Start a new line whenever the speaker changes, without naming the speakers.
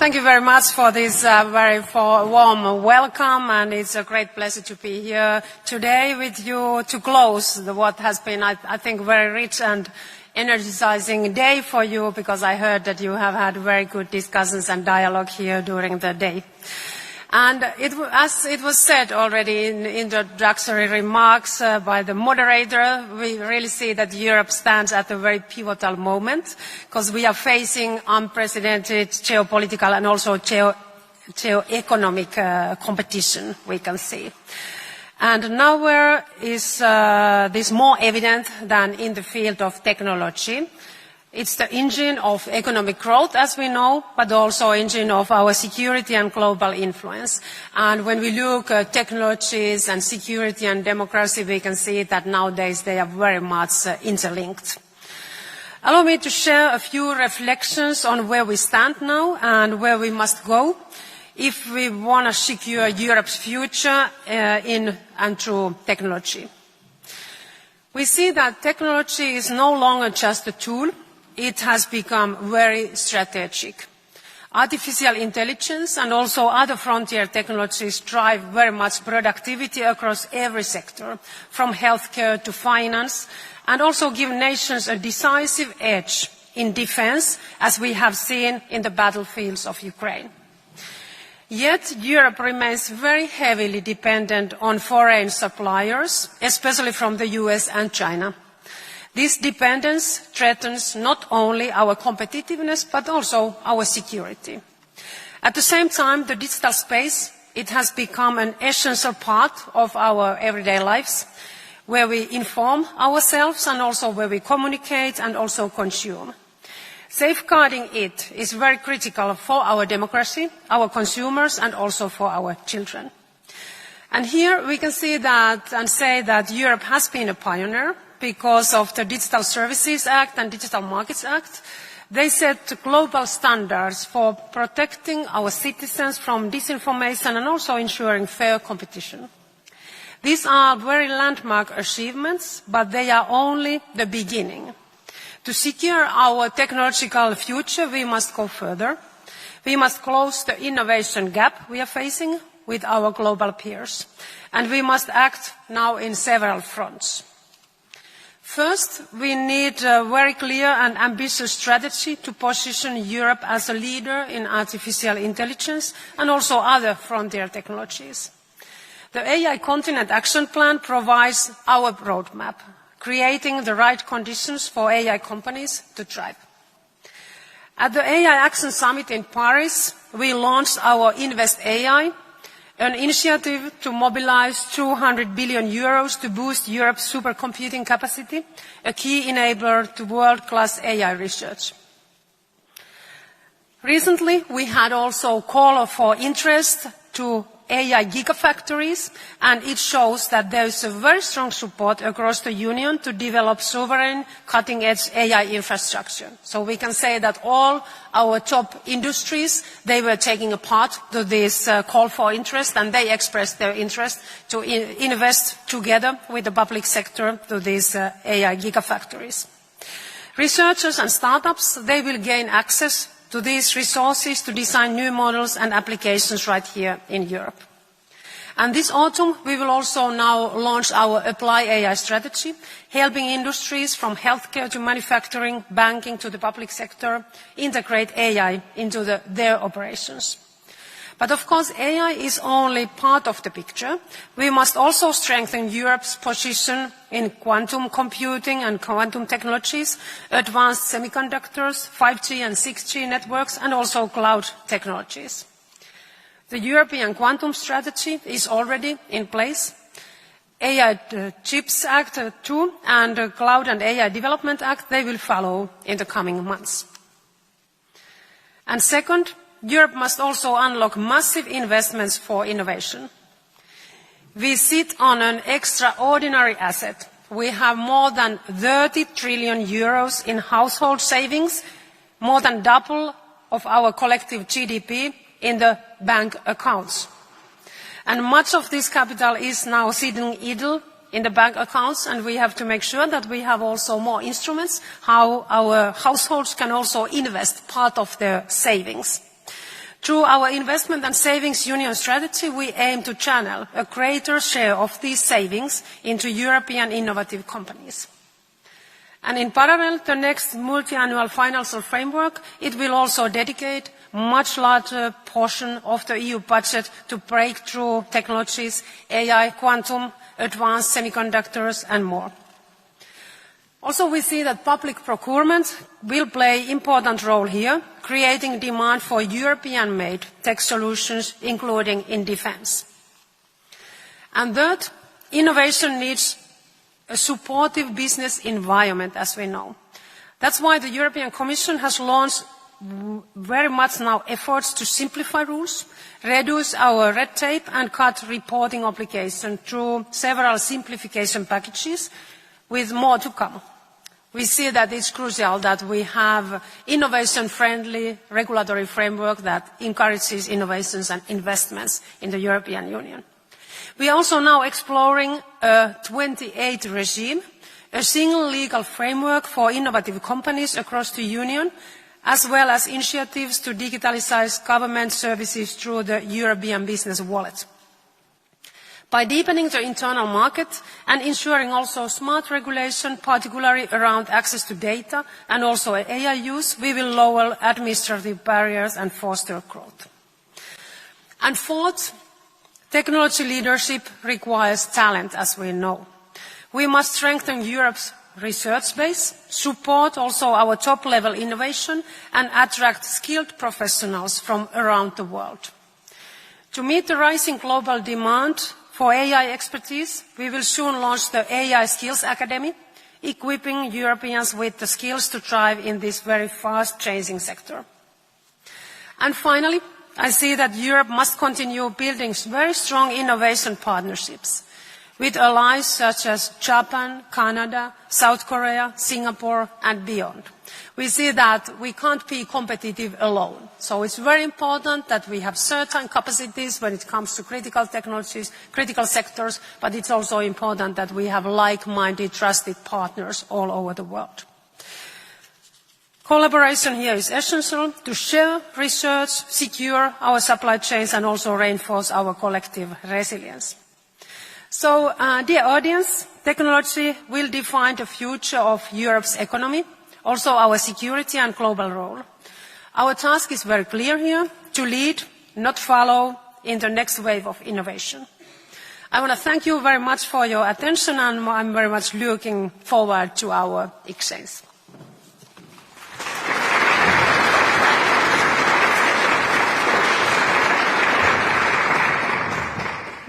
Thank you very much for this very warm welcome, and it's a great pleasure to be here today with you to close what has been, I think, very rich and energizing day for you, because I heard that you have had very good discussions and dialogue here during the day. And as it was said already in introductory remarks by the moderator, we really see that Europe stands at a very pivotal moment, because we are facing unprecedented geopolitical and also geo-economic competition, we can see. And nowhere is this more evident than in the field of technology. It's the engine of economic growth, as we know, but also engine of our security and global influence. And when we look at technologies and security and democracy, we can see that nowadays they are very much interlinked. Allow me to share a few reflections on where we stand now and where we must go if we want to secure Europe's future in and through technology. We see that technology is no longer just a tool. It has become very strategic. Artificial intelligence and also other frontier technologies drive very much productivity across every sector, from healthcare to finance, and also give nations a decisive edge in defense, as we have seen in the battlefields of Ukraine. Yet Europe remains very heavily dependent on foreign suppliers, especially from the US and China. This dependence threatens not only our competitiveness, but also our security. At the same time, the digital space, it has become an essential part of our everyday lives, where we inform ourselves and also where we communicate and also consume. Safeguarding it is very critical for our democracy, our consumers, and also for our children. And here we can see that and say that Europe has been a pioneer, because of the Digital Services Act and Digital Markets Act. They set global standards for protecting our citizens from disinformation and also ensuring fair competition. These are very landmark achievements, but they are only the beginning. To secure our technological future, we must go further. We must close the innovation gap we are facing with our global peers. And we must act now in several fronts. First, we need a very clear and ambitious strategy to position Europe as a leader in artificial intelligence and also other frontier technologies. The AI Continent Action Plan provides our roadmap, creating the right conditions for AI companies to thrive. At the AI Action Summit in Paris, we launched our Invest AI, an initiative to mobilize 200 billion euros to boost Europe's supercomputing capacity, a key enabler to world-class AI research. Recently, we had also a call for interest to AI gigafactories, and it shows that there is a very strong support across the Union to develop sovereign, cutting-edge AI infrastructure. So we can say that all our top industries, they were taking a part to this call for interest, and they expressed their interest to invest together with the public sector to these AI gigafactories. Researchers and startups, they will gain access to these resources to design new models and applications right here in Europe. And this autumn, we will also now launch our Apply AI strategy, helping industries from healthcare to manufacturing, banking to the public sector integrate AI into their operations. But of course, AI is only part of the picture. We must also strengthen Europe's position in quantum computing and quantum technologies, advanced semiconductors, 5G and 6G networks, and also cloud technologies. The European Quantum Strategy is already in place. AI Chips Act 2 and the Cloud and AI Development Act, they will follow in the coming months. And second, Europe must also unlock massive investments for innovation. We sit on an extraordinary asset. We have more than 30 trillion euros in household savings, more than double of our collective GDP in the bank accounts. And much of this capital is now sitting idle in the bank accounts, and we have to make sure that we have also more instruments how our households can also invest part of their savings. Through our investment and savings union strategy, we aim to channel a greater share of these savings into European innovative companies. And in parallel, the next multi-annual financial framework, it will also dedicate a much larger portion of the EU budget to breakthrough technologies, AI, quantum, advanced semiconductors, and more. Also, we see that public procurement will play an important role here, creating demand for European-made tech solutions, including in defense. And third, innovation needs a supportive business environment, as we know. That's why the European Commission has launched very much now efforts to simplify rules, reduce our red tape, and cut reporting obligations through several simplification packages, with more to come. We see that it's crucial that we have innovation-friendly regulatory framework that encourages innovations and investments in the European Union. We are also now exploring a 28 regime, a single legal framework for innovative companies across the Union, as well as initiatives to digitalize government services through the European Business Wallet. By deepening the internal market and ensuring also smart regulation, particularly around access to data and also AI use, we will lower administrative barriers and foster growth. And fourth, technology leadership requires talent, as we know. We must strengthen Europe's research base, support also our top-level innovation, and attract skilled professionals from around the world. To meet the rising global demand for AI expertise, we will soon launch the AI Skills Academy, equipping Europeans with the skills to thrive in this very fast-changing sector. And finally, I see that Europe must continue building very strong innovation partnerships with allies such as Japan, Canada, South Korea, Singapore, and beyond. We see that we can't be competitive alone. So it's very important that we have certain capacities when it comes to critical technologies, critical sectors, but it's also important that we have like-minded, trusted partners all over the world. Collaboration here is essential to share research, secure our supply chains, and also reinforce our collective resilience. So, dear audience, technology will define the future of Europe's economy, also our security and global role. Our task is very clear here, to lead, not follow, in the next wave of innovation. I want to thank you very much for your attention, and I'm very much looking forward to our exchange.